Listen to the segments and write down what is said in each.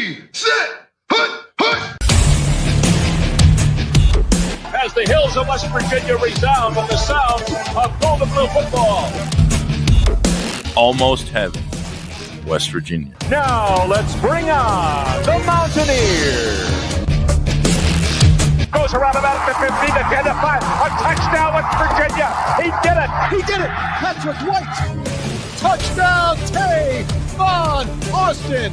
Ready, set, hut, hut. As the hills of West Virginia resound with the sounds of Golden Blue football. Almost heaven, West Virginia. Now let's bring on the Mountaineers. Goes around about the 50, the 10, the 5. A touchdown, West Virginia. He did it. He did it. Patrick White. Touchdown, Tay Von Austin.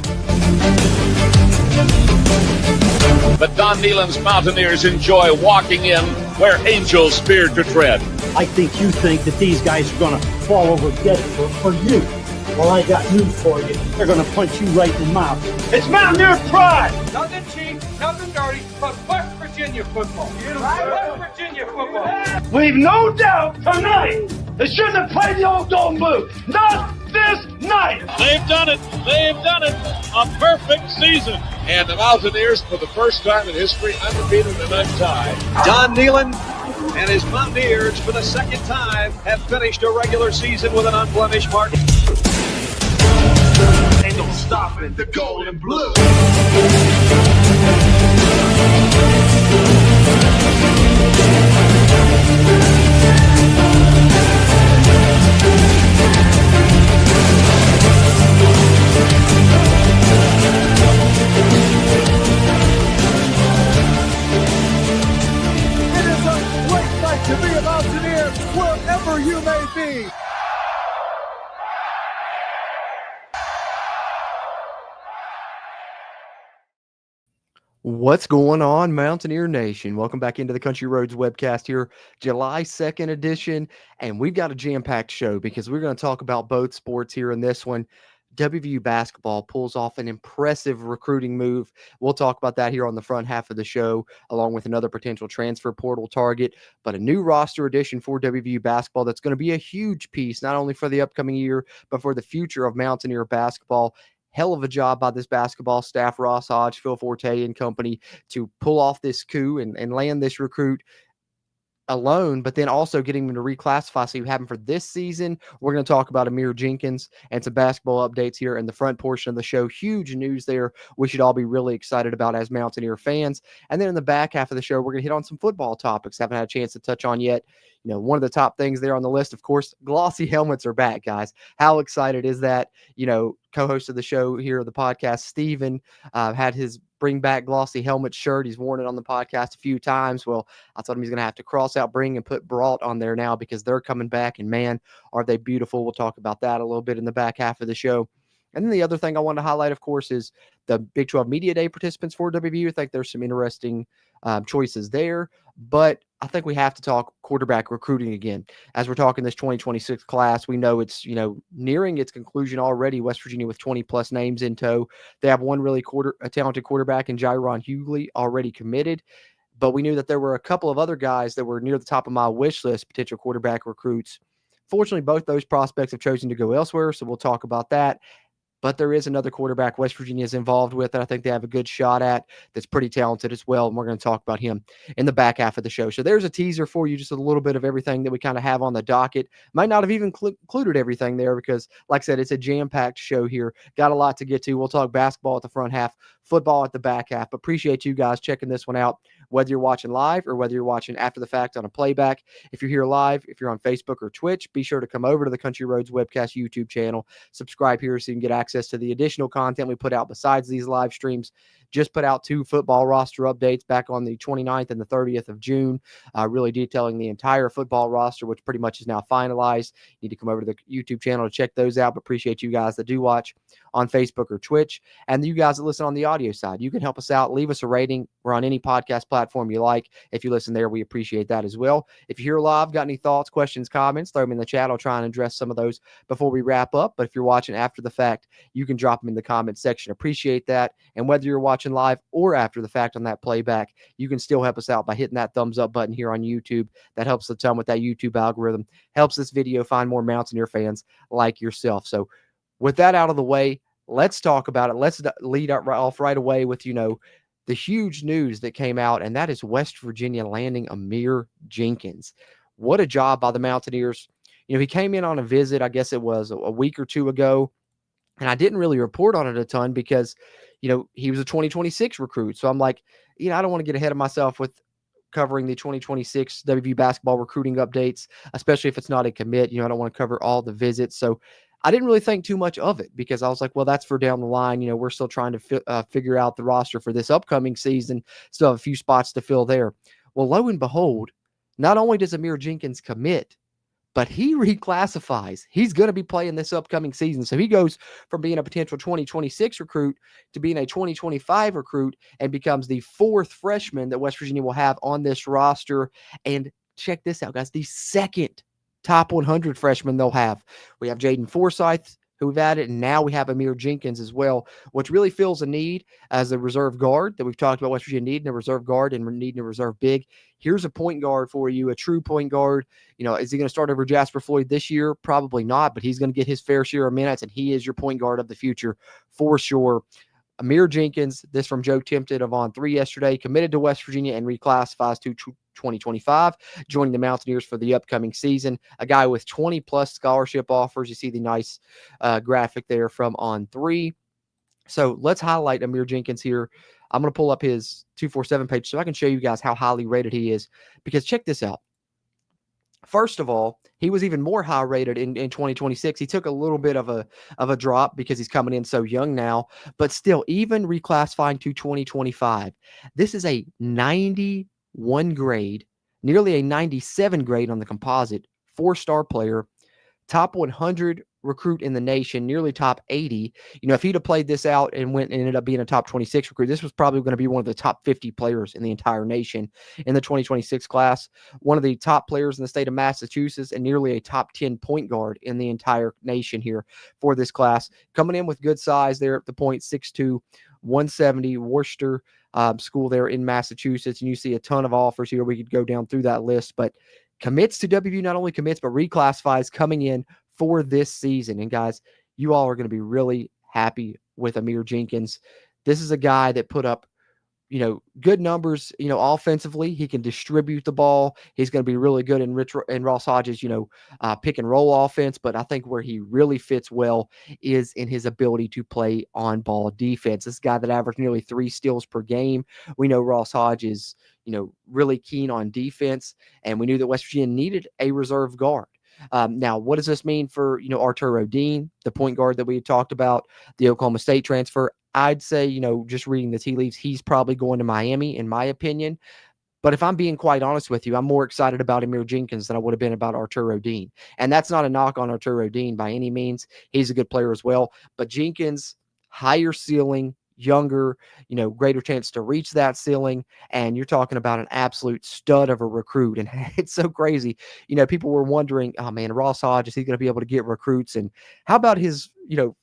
The Don Nehlen's Mountaineers enjoy walking in where angels fear to tread. I think you think that these guys are going to fall over dead for you. Well, I got news for you. They're going to punch you right in the mouth. It's Mountaineer pride! Nothing cheap, nothing dirty, but West Virginia football. West Virginia football. We've no doubt tonight they shouldn't have played the old Golden Blue. Not this night! They've done it. They've done it. A perfect season. And the Mountaineers, for the first time in history, undefeated and untied. Don Nehlen and his Mountaineers, for the second time, have finished a regular season with an unblemished mark. Ain't no stopping the Golden Blue. It is a great night to be a Mountaineer wherever you may be. What's going on, Mountaineer Nation? Welcome back into the Country Roads webcast here, July 2nd edition. And we've got a jam-packed show because we're going to talk about both sports here in this one. WVU basketball pulls off an impressive recruiting move. We'll talk about that here on the front half of the show, along with another potential transfer portal target, but a new roster addition for WVU basketball that's going to be a huge piece, not only for the upcoming year, but for the future of Mountaineer basketball. Hell of a job by this basketball staff, Ross Hodge, Phil Forte, and company to pull off this coup and land this recruit alone, but then also getting them to reclassify so you have them for this season. We're going to talk about Amir Jenkins and some basketball updates here in the front portion of the show. Huge news there we should all be really excited about as Mountaineer fans. And then in the back half of the show, we're going to hit on some football topics haven't had a chance to touch on yet. You know, one of the top things there on the list, of course, glossy helmets are back, guys. How excited is that? You know, co-host of the show here, the podcast, Steven, had his bring back glossy helmet shirt. He's worn it on the podcast a few times. Well, I told him he's going to have to cross out bring and put brought on there now because they're coming back, and man, are they beautiful. We'll talk about that a little bit in the back half of the show. And then the other thing I want to highlight, of course, is the Big 12 Media Day participants for WVU. I think there's some interesting choices there, but I think we have to talk quarterback recruiting again. As we're talking this 2026 class, we know it's, nearing its conclusion already. West Virginia with 20-plus names in tow. They have one really talented quarterback in Jaron Hughley already committed, but we knew that there were a couple of other guys that were near the top of my wish list, potential quarterback recruits. Fortunately, both those prospects have chosen to go elsewhere, so we'll talk about that. But there is another quarterback West Virginia is involved with that I think they have a good shot at that's pretty talented as well, and we're going to talk about him in the back half of the show. So there's a teaser for you, just a little bit of everything that we kind of have on the docket. Might not have even included everything there because, like I said, it's a jam-packed show here. Got a lot to get to. We'll talk basketball at the front half, football at the back half. Appreciate you guys checking this one out, whether you're watching live or whether you're watching after the fact on a playback. If you're here live, if you're on Facebook or Twitch, be sure to come over to the Country Roads Webcast YouTube channel. Subscribe here so you can get access to the additional content we put out besides these live streams. Just put out 2 football roster updates back on the 29th and the 30th of June, really detailing the entire football roster, which pretty much is now finalized. You need to come over to the YouTube channel to check those out, but appreciate you guys that do watch on Facebook or Twitch. And you guys that listen on the audio side, you can help us out. Leave us a rating. We're on any podcast platform you like. If you listen there, we appreciate that as well. If you're here live, got any thoughts, questions, comments, throw them in the chat. I'll try and address some of those before we wrap up. But if you're watching after the fact, you can drop them in the comment section. Appreciate that. And whether you're watching live or after the fact on that playback, you can still help us out by hitting that thumbs up button here on YouTube. That helps a ton with that YouTube algorithm, helps this video find more Mountaineer fans like yourself. So with that out of the way, let's talk about it. Let's lead off right away with, the huge news that came out, and that is West Virginia landing Amir Jenkins. What a job by the Mountaineers. He came in on a visit, I guess it was a week or two ago. And I didn't really report on it a ton because, he was a 2026 recruit. So I'm like, I don't want to get ahead of myself with covering the 2026 WVU basketball recruiting updates, especially if it's not a commit. I don't want to cover all the visits. So I didn't really think too much of it because I was like, well, that's for down the line. We're still trying to figure out the roster for this upcoming season. Still have a few spots to fill there. Well, lo and behold, not only does Amir Jenkins commit, but he reclassifies. He's going to be playing this upcoming season. So he goes from being a potential 2026 recruit to being a 2025 recruit and becomes the 4th freshman that West Virginia will have on this roster. And check this out, guys, the 2nd top 100 freshman they'll have. We have Jaden Forsyth, who we've added, and now we have Amir Jenkins as well, which really fills a need as a reserve guard that we've talked about West Virginia needing a reserve guard and needing a reserve big. Here's a point guard for you, a true point guard. Is he going to start over Jasper Floyd this year? Probably not, but he's going to get his fair share of minutes, and he is your point guard of the future for sure. Amir Jenkins, this from Joe Timpton of On3 yesterday, committed to West Virginia and reclassifies to 2025, joining the Mountaineers for the upcoming season. A guy with 20-plus scholarship offers. You see the nice graphic there from On3. So let's highlight Amir Jenkins here. I'm going to pull up his 247 page so I can show you guys how highly rated he is, because check this out. First of all, he was even more high rated in 2026. He took a little bit of a drop because he's coming in so young now, but still, even reclassifying to 2025, this is a 91 grade, nearly a 97 grade on the composite, 4-star player, top 100 recruit in the nation, nearly top 80. If he'd have played this out and ended up being a top 26 recruit, this was probably going to be one of the top 50 players in the entire nation in the 2026 class. One of the top players in the state of Massachusetts and nearly a top 10 point guard in the entire nation here for this class. Coming in with good size there at the point, 6'2", 170, Worcester school there in Massachusetts. And you see a ton of offers here. We could go down through that list, but commits to WVU, not only commits, but reclassifies coming in for this season. And guys, you all are going to be really happy with Amir Jenkins. This is a guy that put up, good numbers, offensively. He can distribute the ball. He's going to be really good in Ross Hodges, pick and roll offense. But I think where he really fits well is in his ability to play on ball defense. This guy that averaged nearly 3 steals per game. We know Ross Hodges, really keen on defense, and we knew that West Virginia needed a reserve guard. Now, what does this mean for, Arturo Dean, the point guard that we had talked about, the Oklahoma State transfer? I'd say, just reading the tea leaves, he's probably going to Miami, in my opinion. But if I'm being quite honest with you, I'm more excited about Amir Jenkins than I would have been about Arturo Dean. And that's not a knock on Arturo Dean by any means. He's a good player as well. But Jenkins, higher ceiling, younger, greater chance to reach that ceiling. And you're talking about an absolute stud of a recruit. And it's so crazy. People were wondering, oh man, Ross Hodges, is he going to be able to get recruits? And how about his,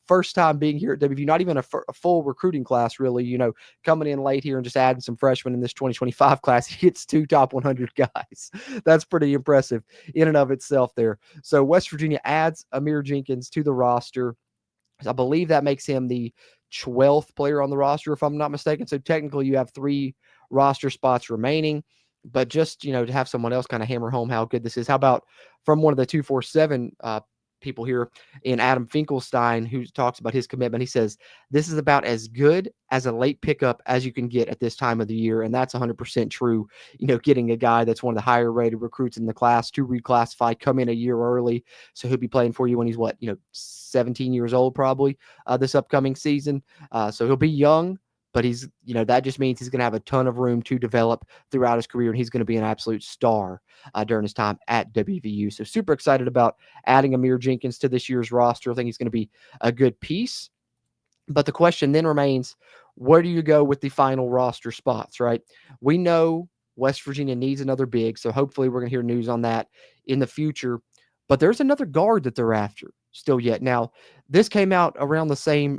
first time being here at WVU, not even a full recruiting class, really, coming in late here and just adding some freshmen in this 2025 class. He hits 2 top 100 guys. That's pretty impressive in and of itself there. So West Virginia adds Amir Jenkins to the roster. I believe that makes him the 12th player on the roster, if I'm not mistaken. So technically you have 3 roster spots remaining, but just, to have someone else kind of hammer home how good this is. How about from one of the 247 people here in Adam Finkelstein, who talks about his commitment? He says, this is about as good as a late pickup as you can get at this time of the year. And that's 100% true. Getting a guy that's one of the higher rated recruits in the class to reclassify, come in a year early. So he'll be playing for you when he's 17 years old, probably this upcoming season. So he'll be young, but he's, that just means he's going to have a ton of room to develop throughout his career. And he's going to be an absolute star during his time at WVU. So super excited about adding Amir Jenkins to this year's roster. I think he's going to be a good piece. But the question then remains, where do you go with the final roster spots, right? We know West Virginia needs another big, so hopefully we're going to hear news on that in the future. But there's another guard that they're after still yet. Now, this came out around the same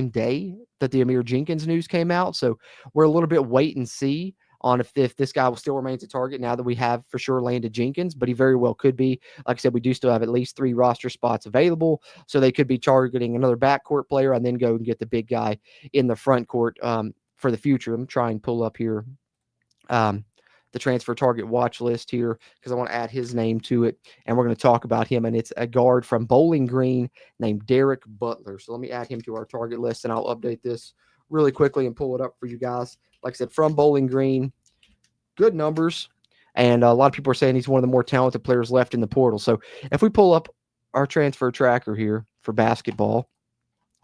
day that the Amir Jenkins news came out. So we're a little bit wait and see on if this guy will still remains a target now that we have for sure landed Jenkins, but he very well could be. Like I said, we do still have at least 3 roster spots available, so they could be targeting another backcourt player and then go and get the big guy in the front court for the future. I'm trying to pull up here the transfer target watch list here because I want to add his name to it, and we're going to talk about him. And it's a guard from Bowling Green named Derek Butler. So let me add him to our target list, and I'll update this really quickly and pull it up for you guys. Like I said, from Bowling Green, good numbers, and a lot of people are saying he's one of the more talented players left in the portal. So if we pull up our transfer tracker here for basketball,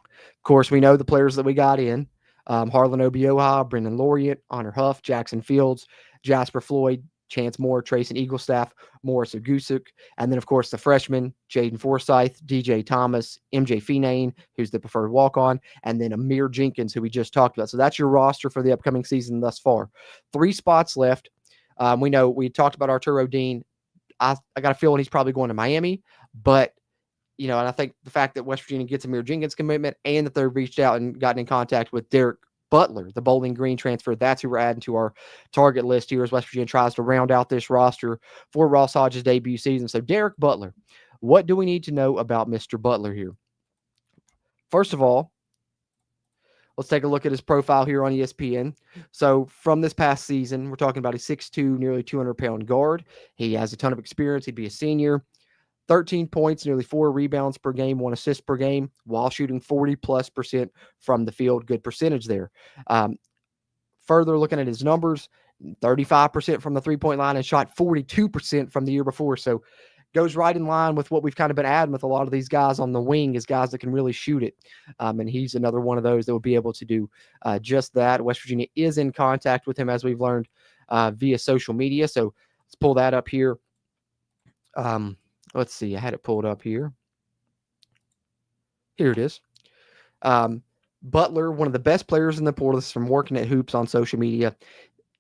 of course, we know the players that we got in. Harlan Obioha, Brendan Laurier, Honor Huff, Jackson Fields, Jasper Floyd, Chance Moore, Trayson Eaglestaff, Morris Ogusuk, and then, of course, the freshmen, Jaden Forsyth, DJ Thomas, MJ Finane, who's the preferred walk-on, and then Amir Jenkins, who we just talked about. So that's your roster for the upcoming season thus far. 3 spots left. We know we talked about Arturo Dean. I got a feeling he's probably going to Miami, but and I think the fact that West Virginia gets Amir Jenkins' commitment and that they've reached out and gotten in contact with Derek Butler, the Bowling Green transfer, that's who we're adding to our target list here as West Virginia tries to round out this roster for Ross Hodge's debut season. So Derek Butler, what do we need to know about Mr. Butler here? First of all, let's take a look at his profile here on ESPN. So from this past season, we're talking about a 6'2", nearly 200-pound guard. He has a ton of experience. He'd be a senior. 13 points, nearly 4 rebounds per game, 1 assist per game, while shooting 40+% from the field. Good percentage there. Further looking at his numbers, 35% from the three-point line and shot 42% from the year before. So goes right in line with what we've kind of been adding with a lot of these guys on the wing is guys that can really shoot it. And he's another one of those that will be able to do just that. West Virginia is in contact with him, as we've learned, via social media. So let's pull that up here. Let's see. I had it pulled up here. Here it is. Butler, one of the best players in the portal. This is from Working at Hoops on social media.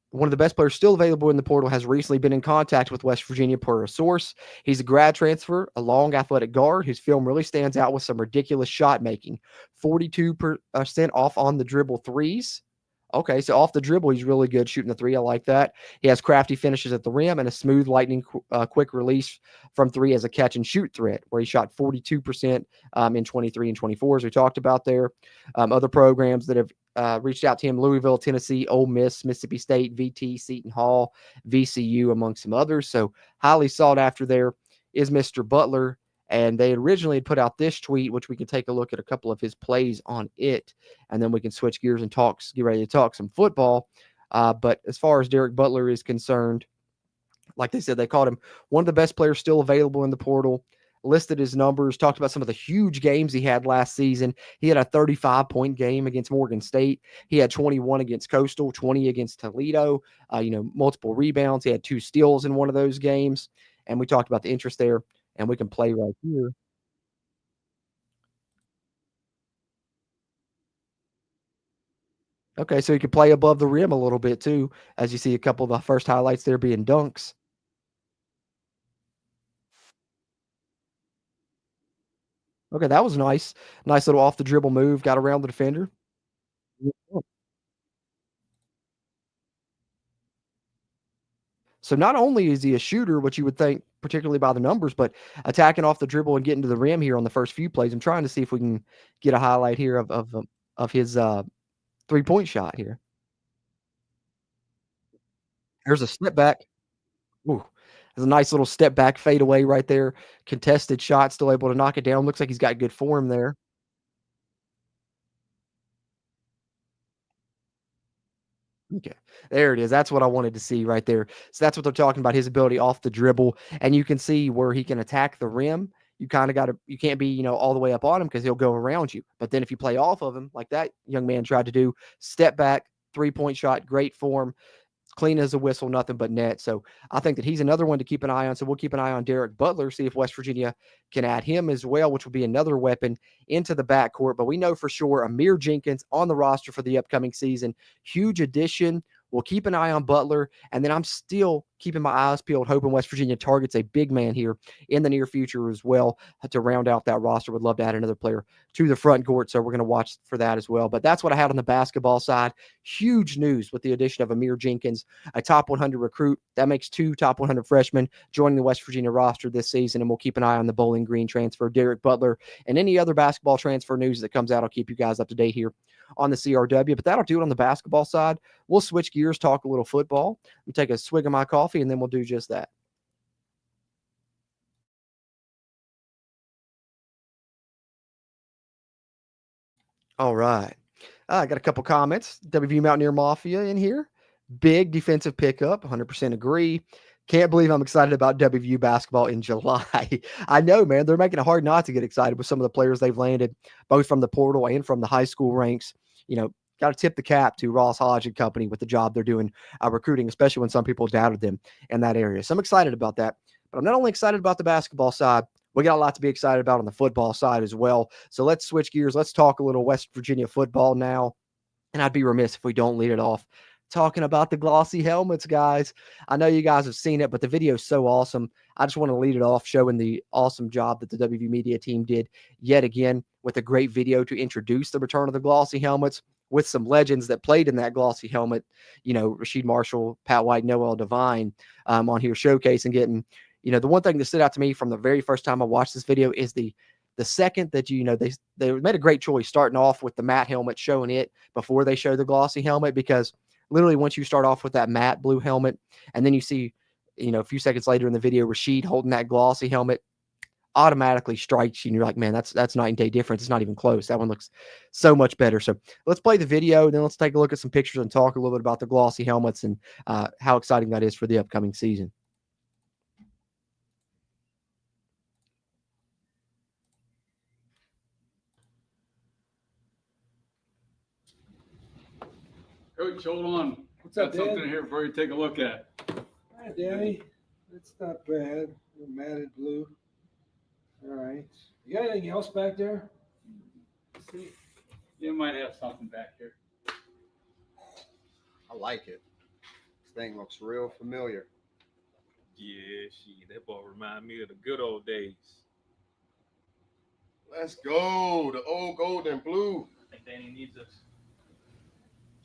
One of the best players still available in the portal, has recently been in contact with West Virginia per a source. He's a grad transfer, a long athletic guard whose film really stands out with some ridiculous shot making. 42% off on the dribble threes. Okay, so off the dribble, he's really good shooting the three. I like that. He has crafty finishes at the rim and a smooth, lightning, quick release from three as a catch-and-shoot threat, where he shot 42% in 23 and 24, as we talked about there. Other programs that have reached out to him: Louisville, Tennessee, Ole Miss, Mississippi State, VT, Seton Hall, VCU, among some others. So highly sought after there is Mr. Butler. And they originally had put out this tweet, which we can take a look at a couple of his plays on it, and then we can switch gears and get ready to talk some football. But as far as Derek Butler is concerned, like they said, they called him one of the best players still available in the portal, listed his numbers, talked about some of the huge games he had last season. He had a 35-point game against Morgan State. He had 21 against Coastal, 20 against Toledo, multiple rebounds. He had 2 steals in one of those games. And we talked about the interest there. And we can play right here. Okay, so you can play above the rim a little bit too, as you see a couple of the first highlights there being dunks. Okay, that was nice. Nice little off the dribble move, got around the defender. So not only is he a shooter, which you would think, particularly by the numbers, but attacking off the dribble and getting to the rim here on the first few plays. I'm trying to see if we can get a highlight here of his three-point shot here. There's a step back. Ooh, there's a nice little step back fadeaway right there. Contested shot, still able to knock it down. Looks like he's got good form there. Okay, there it is. That's what I wanted to see right there. So that's what they're talking about, his ability off the dribble. And you can see where he can attack the rim. You kind of got to, you can't be, all the way up on him because he'll go around you. But then if you play off of him, like that young man tried to do, step back, 3-point shot, great form, clean as a whistle, nothing but net. So I think that he's another one to keep an eye on. So we'll keep an eye on Derek Butler, see if West Virginia can add him as well, which will be another weapon into the backcourt. But we know for sure Amir Jenkins on the roster for the upcoming season. Huge addition. We'll keep an eye on Butler, and then I'm still keeping my eyes peeled, hoping West Virginia targets a big man here in the near future as well to round out that roster. Would love to add another player to the front court, so we're going to watch for that as well. But that's what I had on the basketball side. Huge news with the addition of Amir Jenkins, a top 100 recruit. That makes 2 top 100 freshmen joining the West Virginia roster this season, and we'll keep an eye on the Bowling Green transfer, Derek Butler, and any other basketball transfer news that comes out. I'll keep you guys up to date here on the CRW, but that'll do it on the basketball side. We'll switch gears, talk a little football. We'll take a swig of my coffee, and then we'll do just that. All right. I got a couple comments. WVU Mountaineer Mafia in here. Big defensive pickup, 100% agree. Can't believe I'm excited about WVU basketball in July. I know, man. They're making it hard not to get excited with some of the players they've landed, both from the portal and from the high school ranks. You know, got to tip the cap to Ross Hodge and company with the job they're doing recruiting, especially when some people doubted them in that area. So I'm excited about that. But I'm not only excited about the basketball side, we got a lot to be excited about on the football side as well. So let's switch gears. Let's talk a little West Virginia football now. And I'd be remiss if we don't lead it off talking about the glossy helmets, guys. I know you guys have seen it, but the video is so awesome. I just want to lead it off showing the awesome job that the WVU media team did yet again with a great video to introduce the return of the glossy helmets with some legends that played in that glossy helmet. You know, Rasheed Marshall, Pat White, Noel Devine on here showcasing getting, you know, the one thing that stood out to me from the very first time I watched this video is the second that, you know, they made a great choice starting off with the matte helmet, showing it before they show the glossy helmet, because literally once you start off with that matte blue helmet and then you see, you know, a few seconds later in the video, Rasheed holding that glossy helmet, automatically strikes you and you're like, man, that's night and day difference. It's not even close. That one looks so much better. So let's play the video, then let's take a look at some pictures and talk a little bit about the glossy helmets and how exciting that is for the upcoming season. Coach, hold on. What's up, Got something Dan? here for you to take a look at. Hi, Danny. It's not bad. Matted blue. All right. You got anything else back there? See, you might have something back here. I like it. This thing looks real familiar. Yeah, that boy remind me of the good old days. Let's go. The old gold and blue. I think Danny needs us.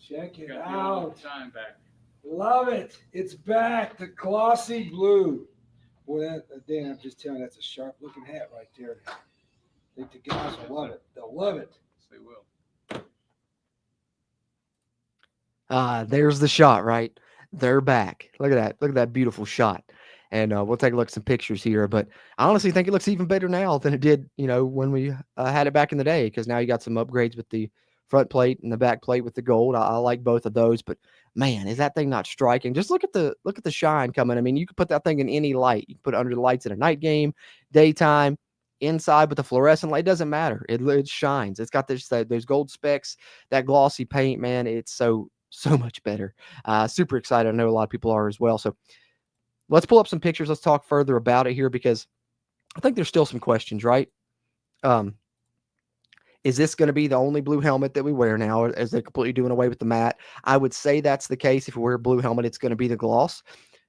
Check it Got the old out. shine back. Love it. It's back. The glossy blue. Boy, Dan, I'm just telling you, that's a sharp looking hat right there. I think the guys will love it. They'll love it. They will. There's the shot, right? They're back. Look at that. Look at that beautiful shot. And we'll take a look at some pictures here. But I honestly think it looks even better now than it did, you know, when we had it back in the day, because now you got some upgrades with the front plate and the back plate with the gold. I like both of those, but man, is that thing not striking? Just look at the shine coming. I mean, you could put that thing in any light. You can put it under the lights at a night game, daytime, inside with the fluorescent light. It doesn't matter. It shines. It's got those gold specks, that glossy paint, man. It's so much better. Super excited. I know a lot of people are as well. So let's pull up some pictures. Let's talk further about it here, because I think there's still some questions, right? Is this going to be the only blue helmet that we wear now, as they're completely doing away with the matte? I would say that's the case. If we wear a blue helmet, it's going to be the gloss.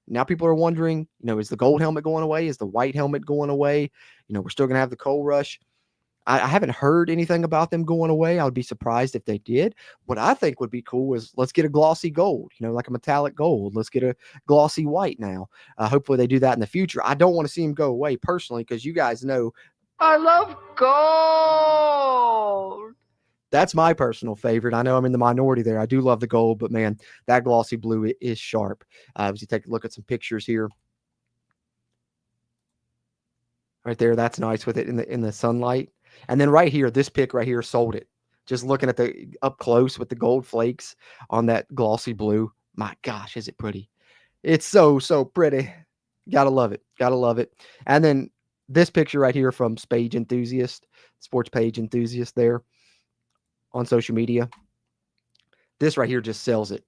Now people are wondering, you know, is the gold helmet going away? Is the white helmet going away? You know, we're still going to have the coal rush. I haven't heard anything about them going away. I would be surprised if they did. What I think would be cool is let's get a glossy gold, you know, like a metallic gold. Let's get a glossy white now. Hopefully they do that in the future. I don't want to see them go away personally, because you guys know I love gold. That's my personal favorite. I know I'm in the minority there. I do love the gold, but man, that glossy blue is sharp. As you take a look at some pictures here. Right there, that's nice with it in the sunlight. And then right here, this pic right here sold it. Just looking at the up close with the gold flakes on that glossy blue. My gosh, is it pretty? It's so pretty. Gotta love it. Gotta love it. And then this picture right here from Sports Page Enthusiast there on social media. This right here just sells it.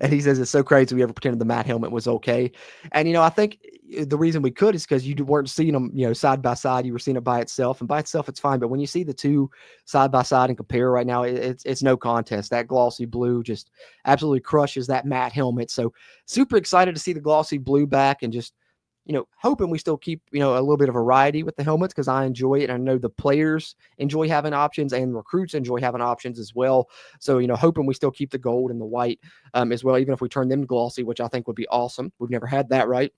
And he says it's so crazy we ever pretended the matte helmet was okay. And, you know, I think the reason we could is because you weren't seeing them, you know, side by side. You were seeing it by itself, and by itself it's fine. But when you see the two side by side and compare right now, it's no contest. That glossy blue just absolutely crushes that matte helmet. So super excited to see the glossy blue back, and just, you know, hoping we still keep, you know, a little bit of variety with the helmets, because I enjoy it. And I know the players enjoy having options, and recruits enjoy having options as well. So, you know, hoping we still keep the gold and the white as well, even if we turn them glossy, which I think would be awesome. We've never had that, right?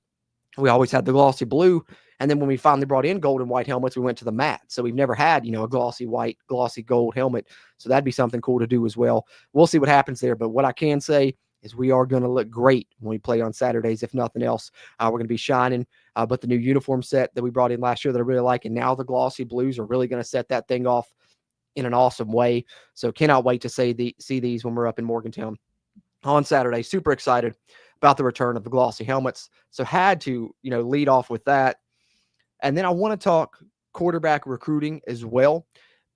We always had the glossy blue. And then when we finally brought in gold and white helmets, we went to the matte. So we've never had, a glossy white, glossy gold helmet. So that'd be something cool to do as well. We'll see what happens there. But what I can say is we are going to look great when we play on Saturdays, if nothing else. We're going to be shining. But the new uniform set that we brought in last year that I really like, and now the glossy blues are really going to set that thing off in an awesome way. So cannot wait to see these when we're up in Morgantown on Saturday. Super excited about the return of the glossy helmets. So had to, lead off with that. And then I want to talk quarterback recruiting as well,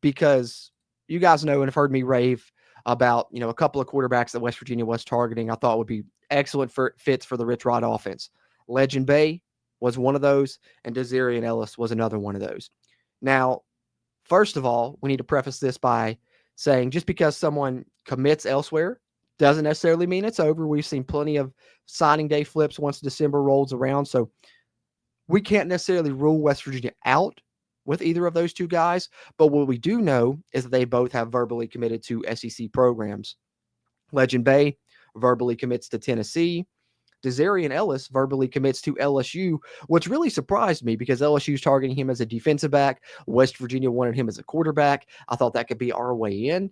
because you guys know and have heard me rave about, a couple of quarterbacks that West Virginia was targeting I thought would be excellent fits for the Rich Rod offense. Legend Bay was one of those, and Desarian Ellis was another one of those. Now, first of all, we need to preface this by saying just because someone commits elsewhere doesn't necessarily mean it's over. We've seen plenty of signing day flips once December rolls around. So we can't necessarily rule West Virginia out with either of those two guys. But what we do know is that they both have verbally committed to SEC programs. Legend Bay verbally commits to Tennessee. Desarian Ellis verbally commits to LSU, which really surprised me because LSU is targeting him as a defensive back. West Virginia wanted him as a quarterback. I thought that could be our way in.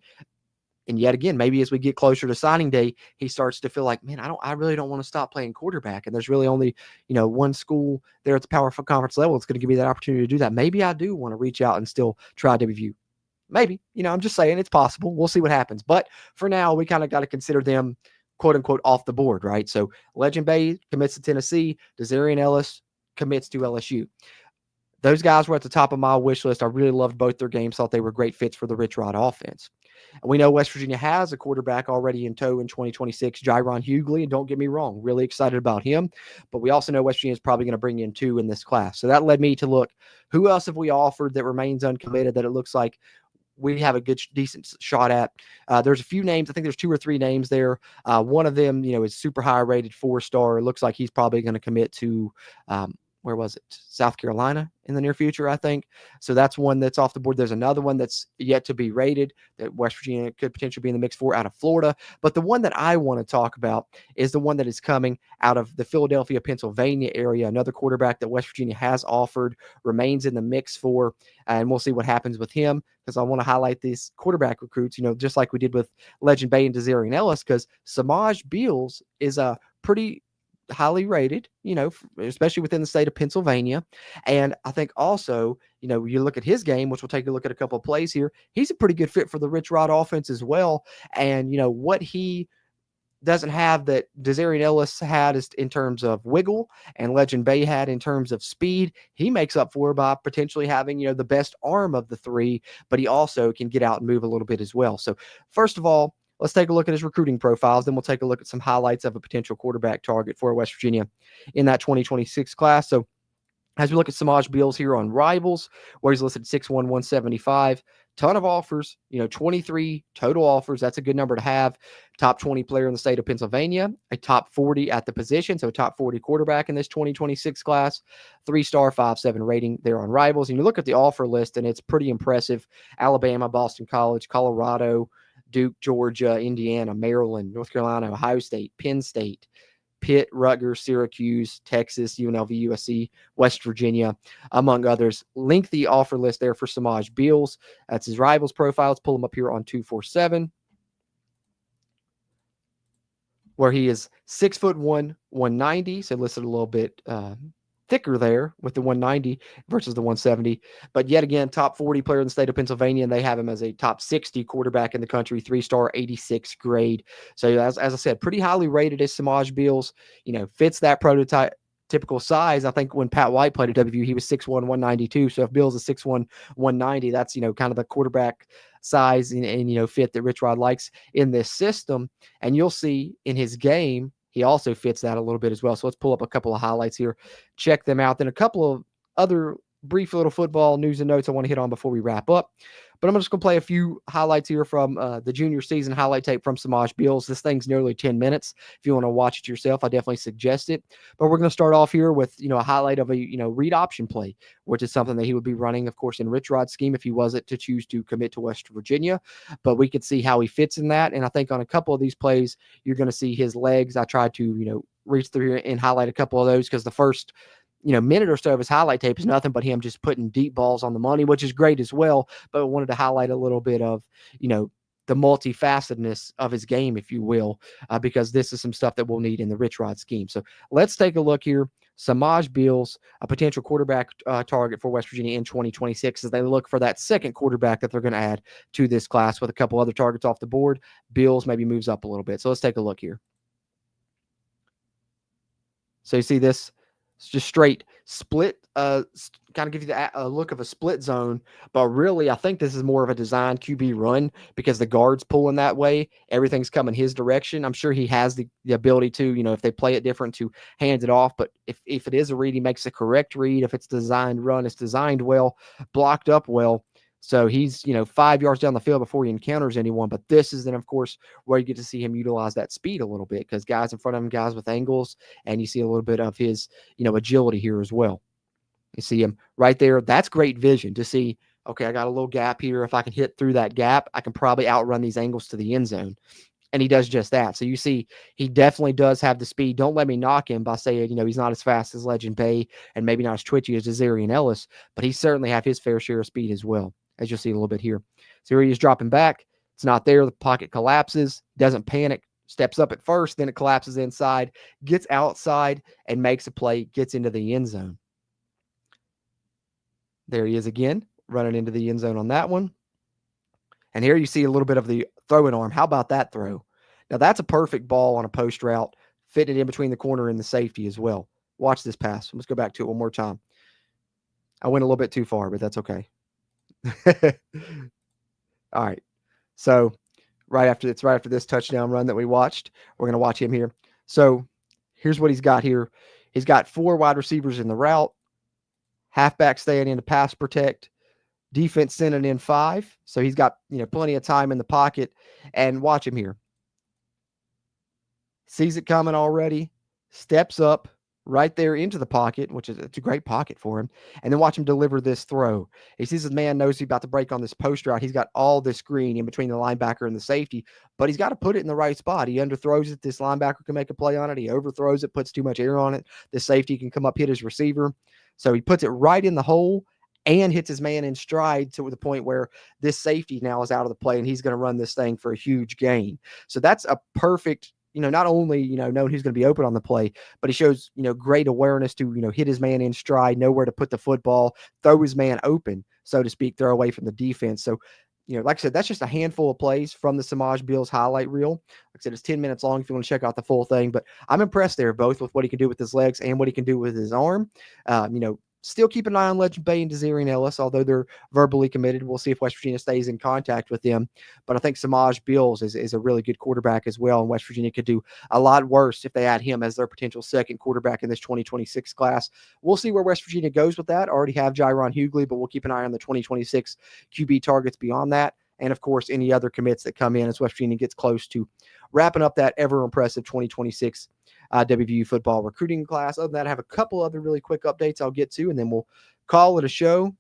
And yet again, maybe as we get closer to signing day, he starts to feel like, man, I really don't want to stop playing quarterback. And there's really only, one school there at the Power Conference level that's going to give me that opportunity to do that. Maybe I do want to reach out and still try WVU. Maybe, I'm just saying it's possible. We'll see what happens. But for now, we kind of got to consider them, quote unquote, off the board, right? So Legend Bay commits to Tennessee. Desarian Ellis commits to LSU. Those guys were at the top of my wish list. I really loved both their games. Thought they were great fits for the Rich Rod offense. And we know West Virginia has a quarterback already in tow in 2026, Jaron Hughley. And don't get me wrong, really excited about him. But we also know West Virginia is probably going to bring in 2 in this class. So that led me to look, who else have we offered that remains uncommitted that it looks like we have a good, decent shot at? There's a few names. I think there's 2 or 3 names there. One of them, is super high rated 4-star. It looks like he's probably going to commit to, where was it? South Carolina in the near future, I think. So that's one that's off the board. There's another one that's yet to be rated that West Virginia could potentially be in the mix for out of Florida. But the one that I want to talk about is the one that is coming out of the Philadelphia, Pennsylvania area. Another quarterback that West Virginia has offered, remains in the mix for, and we'll see what happens with him, because I want to highlight these quarterback recruits, just like we did with Legend Bay and Desarian Ellis, because Samaj Beals is a pretty highly rated, especially within the state of Pennsylvania. And I think also, you look at his game, which we'll take a look at a couple of plays here. He's a pretty good fit for the Rich Rod offense as well. And, what he doesn't have that Desarian Ellis had is in terms of wiggle and Legend Bay had in terms of speed, he makes up for by potentially having, the best arm of the 3, but he also can get out and move a little bit as well. So first of all, let's take a look at his recruiting profiles. Then we'll take a look at some highlights of a potential quarterback target for West Virginia in that 2026 class. So as we look at Samaj Beals here on Rivals, where he's listed 6'1", 175, ton of offers, 23 total offers. That's a good number to have. Top 20 player in the state of Pennsylvania, a top 40 at the position, so top 40 quarterback in this 2026 class, 3-star, 5.7 rating there on Rivals. And you look at the offer list, and it's pretty impressive. Alabama, Boston College, Colorado, Duke, Georgia, Indiana, Maryland, North Carolina, Ohio State, Penn State, Pitt, Rutgers, Syracuse, Texas, UNLV, USC, West Virginia, among others. Lengthy offer list there for Samaj Beals. That's his Rivals profile. Let's pull him up here on 247, where he is 6'1", 190. So listed a little bit thicker there with the 190 versus the 170. But yet again, top 40 player in the state of Pennsylvania, and they have him as a top 60 quarterback in the country, 3-star, 86 grade. So as I said, pretty highly rated as Samaj Beals, fits that prototype typical size. I think when Pat White played at WVU, he was 6'1", 192. So if Beals is 6'1", 190, that's, kind of the quarterback size and fit that Rich Rod likes in this system. And you'll see in his game, he also fits that a little bit as well. So let's pull up a couple of highlights here. Check them out. Then a couple of other brief little football news and notes I want to hit on before we wrap up. But I'm just going to play a few highlights here from the junior season highlight tape from Samaj Beals. This thing's nearly 10 minutes. If you want to watch it yourself, I definitely suggest it. But we're going to start off here with, a highlight of a, read option play, which is something that he would be running, of course, in Rich Rod's scheme if he wasn't to choose to commit to West Virginia. But we could see how he fits in that. And I think on a couple of these plays, you're going to see his legs. I tried to, reach through here and highlight a couple of those because the first minute or so of his highlight tape is nothing but him just putting deep balls on the money, which is great as well. But I wanted to highlight a little bit of, the multifacetedness of his game, if you will, because this is some stuff that we'll need in the Rich Rod scheme. So let's take a look here. Samaj Beals, a potential quarterback target for West Virginia in 2026 as they look for that second quarterback that they're going to add to this class with a couple other targets off the board. Beals maybe moves up a little bit. So let's take a look here. So you see this? It's just straight split, kind of give you the look of a split zone. But really, I think this is more of a designed QB run because the guard's pulling that way. Everything's coming his direction. I'm sure he has the ability to, if they play it different, to hand it off. But if it is a read, he makes a correct read. If it's designed run, it's designed well, blocked up well. So he's, 5 yards down the field before he encounters anyone. But this is then, of course, where you get to see him utilize that speed a little bit because guys in front of him, guys with angles, and you see a little bit of his, agility here as well. You see him right there. That's great vision to see, okay, I got a little gap here. If I can hit through that gap, I can probably outrun these angles to the end zone. And he does just that. So you see, he definitely does have the speed. Don't let me knock him by saying, he's not as fast as Legend Bay and maybe not as twitchy as Desarian Ellis, but he certainly have his fair share of speed as well, as you'll see a little bit here. So here he is dropping back. It's not there. The pocket collapses, doesn't panic, steps up at first, then it collapses inside, gets outside, and makes a play, gets into the end zone. There he is again, running into the end zone on that one. And here you see a little bit of the throwing arm. How about that throw? Now, that's a perfect ball on a post route, fitting it in between the corner and the safety as well. Watch this pass. Let's go back to it one more time. I went a little bit too far, but that's okay. All right. So right after this touchdown run that we watched, we're going to watch him here. So here's what he's got here. He's got 4 wide receivers in the route, halfback staying in to pass protect, defense sending in 5. So he's got, plenty of time in the pocket. And watch him here. Sees it coming already, steps up right there into the pocket, which is it's a great pocket for him. And then watch him deliver this throw. He sees his man, knows he's about to break on this post route. He's got all this screen in between the linebacker and the safety, but he's got to put it in the right spot. He underthrows it. This linebacker can make a play on it. He overthrows it, puts too much air on it. The safety can come up, hit his receiver. So he puts it right in the hole and hits his man in stride to the point where this safety now is out of the play and he's going to run this thing for a huge gain. So that's a perfect, not only, knowing who's going to be open on the play, but he shows, great awareness to, hit his man in stride, know where to put the football, throw his man open, so to speak, throw away from the defense. So, like I said, that's just a handful of plays from the Samaj Beals highlight reel. Like I said, it's 10 minutes long if you want to check out the full thing, but I'm impressed there, both with what he can do with his legs and what he can do with his arm. Still keep an eye on Legend Bay and Desarian Ellis, although they're verbally committed. We'll see if West Virginia stays in contact with them. But I think Samaj Beals is a really good quarterback as well, and West Virginia could do a lot worse if they add him as their potential second quarterback in this 2026 class. We'll see where West Virginia goes with that. I already have Jaron Hughley, but we'll keep an eye on the 2026 QB targets beyond that. And, of course, any other commits that come in as West Virginia gets close to wrapping up that ever-impressive 2026 WVU football recruiting class. Other than that, I have a couple other really quick updates I'll get to, and then we'll call it a show.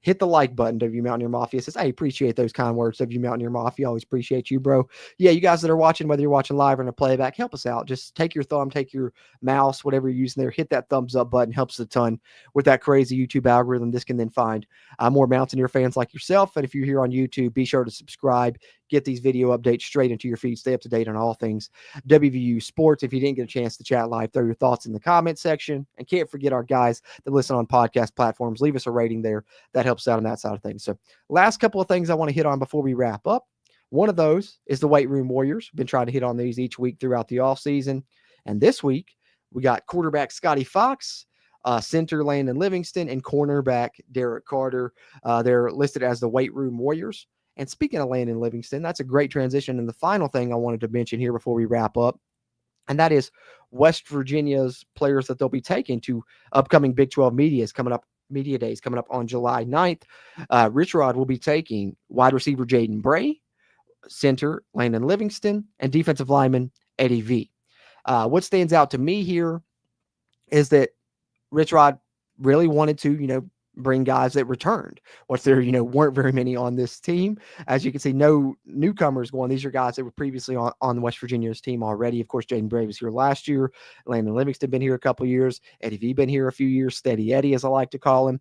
Hit the like button, WVU Mountaineer Mafia. Says, I appreciate those kind words, WVU Mountaineer Mafia. Always appreciate you, bro. Yeah, you guys that are watching, whether you're watching live or in a playback, help us out. Just take your thumb, take your mouse, whatever you're using there, hit that thumbs up button. Helps a ton with that crazy YouTube algorithm. This can then find more Mountaineer fans like yourself. And if you're here on YouTube, be sure to subscribe. Get these video updates straight into your feed. Stay up to date on all things WVU sports. If you didn't get a chance to chat live, throw your thoughts in the comment section. And can't forget our guys that listen on podcast platforms. Leave us a rating there. That helps out on that side of things. So last couple of things I want to hit on before we wrap up. One of those is the Weight Room Warriors. Been trying to hit on these each week throughout the offseason. And this week, we got quarterback Scotty Fox, center Landon Livingston, and cornerback Derek Carter. They're listed as the Weight Room Warriors. And speaking of Landon Livingston, that's a great transition. And the final thing I wanted to mention here before we wrap up, and that is West Virginia's players that they'll be taking to upcoming Big 12 media days coming up on July 9th. Rich Rod will be taking wide receiver Jaden Bray, center Landon Livingston, and defensive lineman Eddie V. What stands out to me here is that Rich Rod really wanted to, bring guys that returned. Once there, weren't very many on this team. As you can see, no newcomers going. These are guys that were previously on West Virginia's team already. Of course, Jaden Bray was here last year. Landon Livingston been here a couple years. Eddie V been here a few years. Steady Eddie, as I like to call him.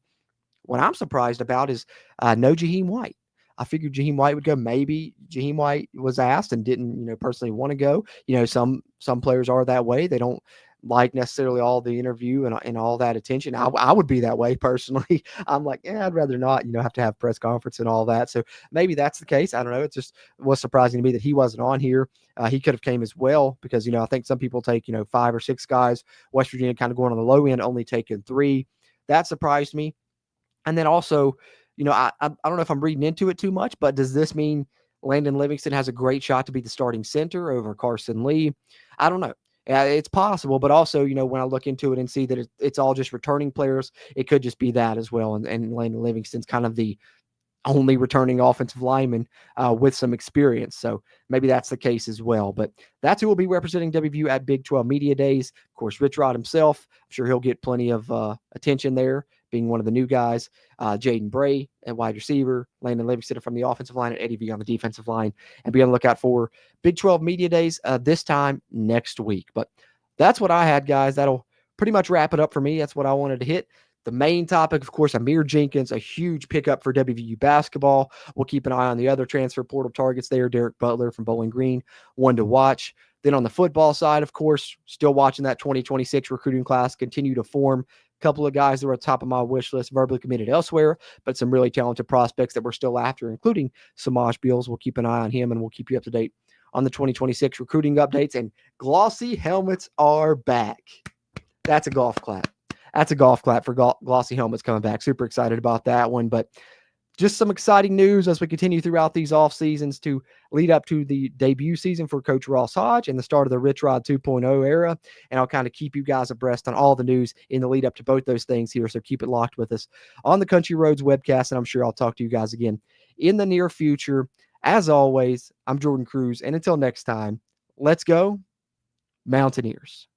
What I'm surprised about is no Jaheim White. I figured Jaheim White would go. Maybe Jaheim White was asked and didn't, personally want to go. Some players are that way. They don't like necessarily all the interview and all that attention. I would be that way personally. I'm like, I'd rather not, have to have press conference and all that. So maybe that's the case. I don't know. It just was surprising to me that he wasn't on here. He could have came as well because, I think some people take, 5 or 6 guys. West Virginia kind of going on the low end, only taking 3. That surprised me. And then also, I don't know if I'm reading into it too much, but does this mean Landon Livingston has a great shot to be the starting center over Carson Lee? I don't know. It's possible, but also, when I look into it and see that it's all just returning players, it could just be that as well. And Landon Livingston's kind of the only returning offensive lineman with some experience. So maybe that's the case as well. But that's who will be representing WVU at Big 12 Media Days. Of course, Rich Rod himself, I'm sure he'll get plenty of attention there, being one of the new guys. Jaden Bray at wide receiver, Landon Livingston from the offensive line, and Eddie V on the defensive line. And be on the lookout for Big 12 Media Days this time next week. But that's what I had, guys. That'll pretty much wrap it up for me. That's what I wanted to hit. The main topic, of course, Amir Jenkins, a huge pickup for WVU basketball. We'll keep an eye on the other transfer portal targets there. Derek Butler from Bowling Green, one to watch. Then on the football side, of course, still watching that 2026 recruiting class continue to form. A couple of guys that were at the top of my wish list, verbally committed elsewhere, but some really talented prospects that we're still after, including Samaj Beals. We'll keep an eye on him, and we'll keep you up to date on the 2026 recruiting updates. And glossy helmets are back. That's a golf clap. That's a golf clap for glossy helmets coming back. Super excited about that one. But just some exciting news as we continue throughout these off seasons to lead up to the debut season for Coach Ross Hodge and the start of the Rich Rod 2.0 era. And I'll kind of keep you guys abreast on all the news in the lead up to both those things here. So keep it locked with us on the Country Roads webcast. And I'm sure I'll talk to you guys again in the near future. As always, I'm Jordan Cruz. And until next time, let's go Mountaineers.